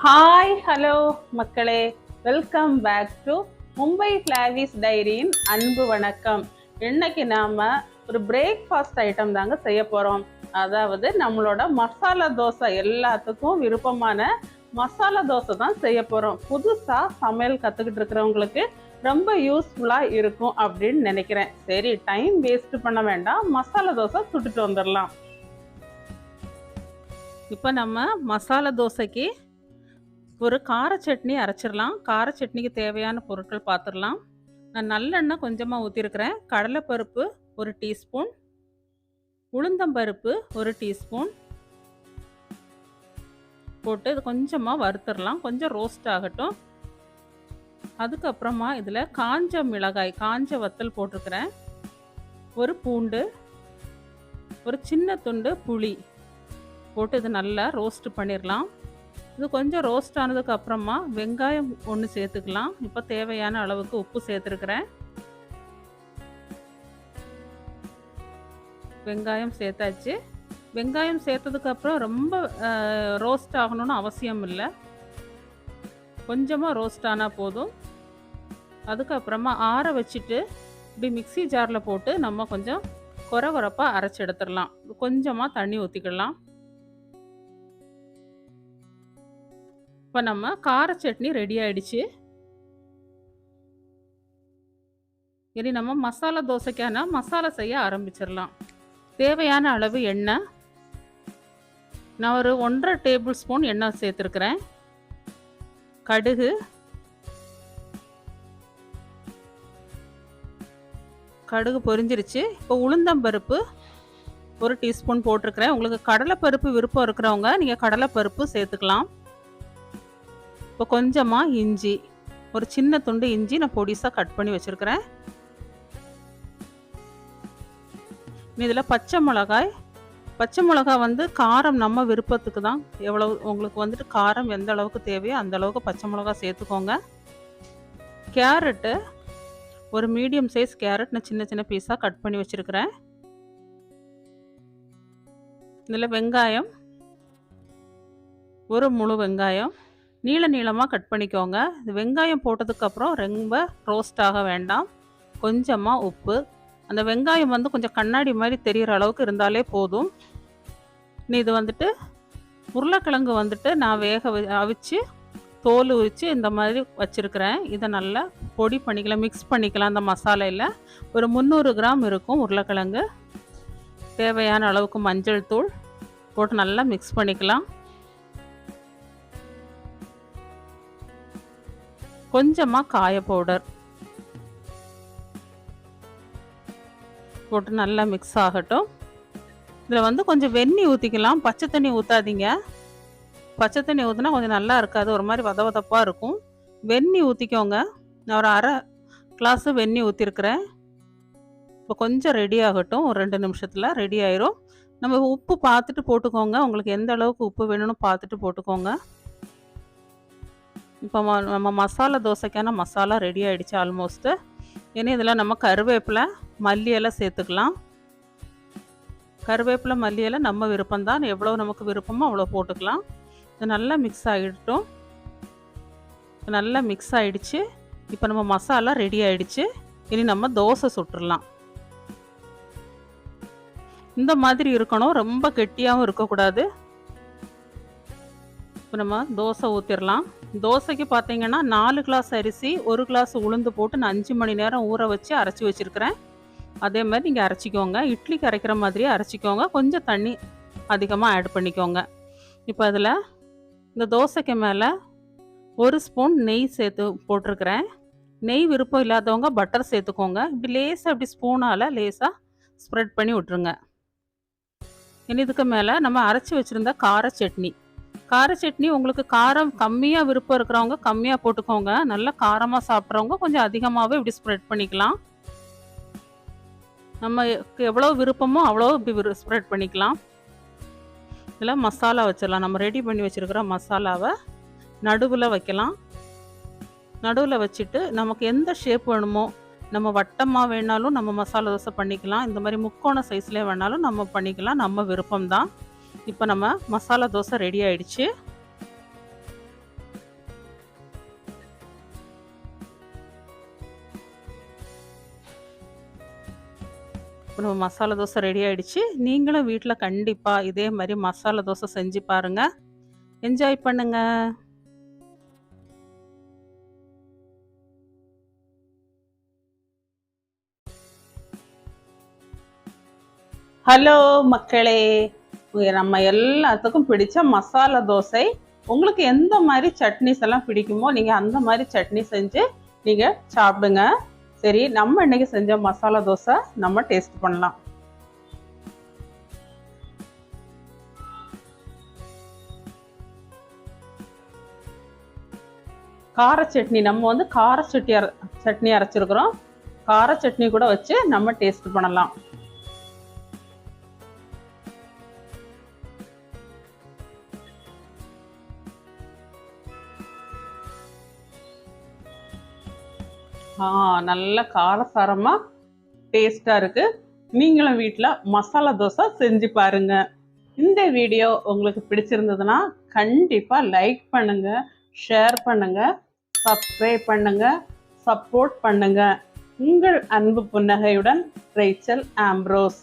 Hi hello மக்களே, welcome back to Mumbai ஃப்ளாவிஸ் டைரியின் அன்பு வணக்கம். இன்னைக்கு நாம ஒரு பிரேக்ஃபாஸ்ட் ஐட்டம் தாங்க செய்ய போறோம். அதாவது நம்மளோட மசாலா தோசை, எல்லாத்துக்கும் விருப்பமான மசாலா தோசை தான் செய்ய போறோம். புதுசா சமையல் கத்துக்கிட்டு இருக்கிறவங்களுக்கு ரொம்ப யூஸ்ஃபுல்லா இருக்கும் அப்படின்னு நினைக்கிறேன். சரி, டைம் வேஸ்ட் பண்ண வேண்டாம், மசாலா தோசை சுட்டுட்டு வந்துடலாம். இப்போ நம்ம மசாலா தோசைக்கு ஒரு கார சட்னி அரைச்சிடலாம். கார சட்னிக்கு தேவையான பொருட்கள் பார்த்துடலாம். நான் நல்லெண்ணெய் கொஞ்சமாக ஊற்றிருக்கிறேன். கடலைப்பருப்பு 1 டீஸ்பூன், உளுந்தம்பருப்பு 1 டீஸ்பூன் போட்டு இது கொஞ்சமாக வறுத்துடலாம். கொஞ்சம் ரோஸ்ட் ஆகட்டும். அதுக்கப்புறமா இதில் காஞ்ச மிளகாய், காஞ்ச வத்தல் போட்டிருக்கிறேன். ஒரு பூண்டு, ஒரு சின்ன துண்டு புளி போட்டு இது நல்லா ரோஸ்ட் பண்ணிடலாம். இது கொஞ்சம் ரோஸ்ட் ஆனதுக்கு அப்புறமா வெங்காயம் 1 சேர்த்துக்கலாம். இப்போ தேவையான அளவுக்கு உப்பு சேர்த்துருக்கிறேன். வெங்காயம் சேர்த்தாச்சு. வெங்காயம் சேர்த்ததுக்கு அப்புறம் ரொம்ப ரோஸ்ட் ஆகணும்னு அவசியம் இல்லை, கொஞ்சமாக ரோஸ்ட் ஆனால் போதும். அதுக்கப்புறமா ஆற வச்சுட்டு இப்படி மிக்ஸி ஜாரில் போட்டு நம்ம கொஞ்சம் கொரகொரப்பாக அரைச்சி எடுத்துடலாம். கொஞ்சமாக தண்ணி ஊற்றிக்கலாம். இப்போ நம்ம கார சட்னி ரெடி ஆயிடுச்சு. இனி நம்ம மசாலா தோசைக்கான மசாலா செய்ய ஆரம்பிச்சிடலாம். தேவையான அளவு எண்ணெய், நான் ஒரு 1.5 டேபிள் ஸ்பூன் எண்ணெய் சேர்த்துருக்கிறேன். கடுகு, கடுகு பொரிஞ்சிருச்சு. இப்போ உளுந்தம்பருப்பு 1 டீஸ்பூன் போட்டிருக்கிறேன். உங்களுக்கு கடலைப்பருப்பு விருப்பம் இருக்கிறவங்க நீங்கள் கடலைப்பருப்பு சேர்த்துக்கலாம். இப்போ கொஞ்சமாக இஞ்சி, ஒரு சின்ன துண்டு இஞ்சி நான் பொடிசாக கட் பண்ணி வச்சுருக்கிறேன். இதில் பச்சை மிளகாய் வந்து காரம் நம்ம விருப்பத்துக்கு தான். எவ்வளோ உங்களுக்கு வந்துட்டு காரம் எந்த அளவுக்கு தேவையோ அந்த அளவுக்கு பச்சை மிளகாய் சேர்த்துக்கோங்க. கேரட்டு, ஒரு மீடியம் சைஸ் கேரட் நான் சின்ன சின்ன பீஸாக கட் பண்ணி வச்சுருக்கிறேன். இதில் வெங்காயம், ஒரு முழு வெங்காயம் நீள நீளமாக கட் பண்ணிக்கோங்க. வெங்காயம் போட்டதுக்கப்புறம் ரொம்ப ரோஸ்ட் ஆக வேண்டாம். கொஞ்சமாக உப்பு, அந்த வெங்காயம் வந்து கொஞ்சம் கண்ணாடி மாதிரி தெரிகிற அளவுக்கு இருந்தாலே போதும். இது வந்துட்டு உருளைக்கிழங்கு வந்துட்டு நான் அவிச்சு தோல் உரித்து இந்த மாதிரி வச்சுருக்கிறேன். இதை நல்லா பொடி பண்ணிக்கலாம், மிக்ஸ் பண்ணிக்கலாம். அந்த மசாலையில் ஒரு 300 கிராம் இருக்கும் உருளைக்கிழங்கு. தேவையான அளவுக்கு மஞ்சள் தூள் போட்டு நல்லா மிக்ஸ் பண்ணிக்கலாம். கொஞ்சமாக காய பவுடர் போட்டு நல்லா மிக்ஸ் ஆகட்டும். இதில் வந்து கொஞ்சம் வெந்நீர் ஊற்றிக்கலாம், பச்சை தண்ணி ஊற்றாதீங்க. பச்சை தண்ணி ஊற்றினா கொஞ்சம் நல்லா இருக்காது, ஒரு மாதிரி வதவதப்பாக இருக்கும். வெந்நீர் ஊற்றிக்கோங்க. நான் ஒரு 1/2 கிளாஸு வெந்நீர் ஊற்றிருக்கிறேன். இப்போ கொஞ்சம் ரெடி ஆகட்டும், ஒரு 2 நிமிஷத்தில் ரெடி ஆயிரும். நம்ம உப்பு பார்த்துட்டு போட்டுக்கோங்க, உங்களுக்கு எந்த அளவுக்கு உப்பு வேணும்னு பார்த்துட்டு போட்டுக்கோங்க. இப்போ நம்ம மசாலா தோசைக்கான மசாலா ரெடி ஆகிடுச்சு ஆல்மோஸ்ட்டு. இனி இதில் நம்ம கருவேப்பிலை, மல்லி இலை சேர்த்துக்கலாம். கருவேப்பிலை, மல்லி இலை நம்ம விருப்பம்தான், எவ்வளோ நமக்கு விருப்பமோ அவ்வளோ போட்டுக்கலாம். இது நல்லா மிக்ஸ் ஆகிடட்டும். நல்லா மிக்ஸ் ஆகிடுச்சு. இப்போ நம்ம மசாலா ரெடி ஆகிடுச்சு. இனி நம்ம தோசை சுட்டுடலாம். இந்த மாதிரி இருக்கணும், ரொம்ப கெட்டியாகவும் இருக்கக்கூடாது. இப்போ நம்ம தோசை ஊற்றிடலாம். தோசைக்கு பார்த்தீங்கன்னா 4 கிளாஸ் அரிசி, 1 கிளாஸ் உளுந்து போட்டு நான் 5 மணி நேரம் ஊற வச்சு அரைச்சி வச்சுருக்கிறேன். அதே மாதிரி நீங்கள் அரைச்சிக்கோங்க. இட்லிக்கு அரைக்கிற மாதிரியே அரைச்சிக்கோங்க. கொஞ்சம் தண்ணி அதிகமாக ஆட் பண்ணிக்கோங்க. இப்போ அதில் இந்த தோசைக்கு மேலே 1 ஸ்பூன் நெய் சேர்த்து போட்டிருக்கிறேன். நெய் விருப்பம் இல்லாதவங்க பட்டர் சேர்த்துக்கோங்க. இப்படி லேசாக இப்படி ஸ்பூனால் லேசாக ஸ்ப்ரெட் பண்ணி விட்ருங்க. இனி இதுக்கு மேலே நம்ம அரைச்சி வச்சுருந்த கார சட்னி உங்களுக்கு காரம் கம்மியாக விருப்பம் இருக்கிறவங்க கம்மியாக போட்டுக்கோங்க. நல்லா காரமாக சாப்பிட்றவங்க கொஞ்சம் அதிகமாகவே இப்படி ஸ்ப்ரெட் பண்ணிக்கலாம். நம்ம எவ்வளோ விருப்பமோ அவ்வளோ இப்படி ஸ்ப்ரெட் பண்ணிக்கலாம். இதில் மசாலா வச்சிடலாம். நம்ம ரெடி பண்ணி வச்சுருக்கிற மசாலாவை நடுவில் வைக்கலாம். நடுவில் வச்சுட்டு நமக்கு எந்த ஷேப் வேணுமோ, நம்ம வட்டமாக வேணாலும் நம்ம மசாலா தோசை பண்ணிக்கலாம், இந்த மாதிரி முக்கோண சைஸ்லேயே வேணாலும் நம்ம பண்ணிக்கலாம், நம்ம விருப்பம்தான். இப்போ நம்ம மசாலா தோசை ரெடி ஆயிடுச்சு. நம்ம மசாலா தோசை ரெடி ஆயிடுச்சு. நீங்களும் வீட்ல கண்டிப்பா இதே மாரி மசாலா தோசை செஞ்சு பாருங்க. என்ஜாய் பண்ணுங்க. ஹலோ மக்களே! நம்ம எல்லாத்துக்கும் பிடிச்ச மசாலா தோசை. உங்களுக்கு எந்த மாரி சட்னிஸ் எல்லாம் பிடிக்குமோ, நீங்க அந்த மாரி சட்னி செஞ்சு நீங்க சாப்பிடுங்க. சரி, நம்ம இன்னைக்கு செஞ்ச மசாலா தோசை நம்ம டேஸ்ட் பண்ணலாம். கார சட்னி நம்ம வந்து கார சட்னி அரைச்சிருக்கிறோம். கார சட்னி கூட வச்சு நம்ம டேஸ்ட் பண்ணலாம். நல்ல காரசாரமா டேஸ்டா இருக்கு. நீங்களும் வீட்டில் மசாலா தோசை செஞ்சு பாருங்க. இந்த வீடியோ உங்களுக்கு பிடிச்சிருந்ததுன்னா கண்டிப்பா லைக் பண்ணுங்க, ஷேர் பண்ணுங்க, சப்ஸ்கிரைப் பண்ணுங்க, சப்போர்ட் பண்ணுங்க. உங்கள் அன்பு புன்னகையுடன் ரேச்சல் ஆம்ப்ரோஸ்.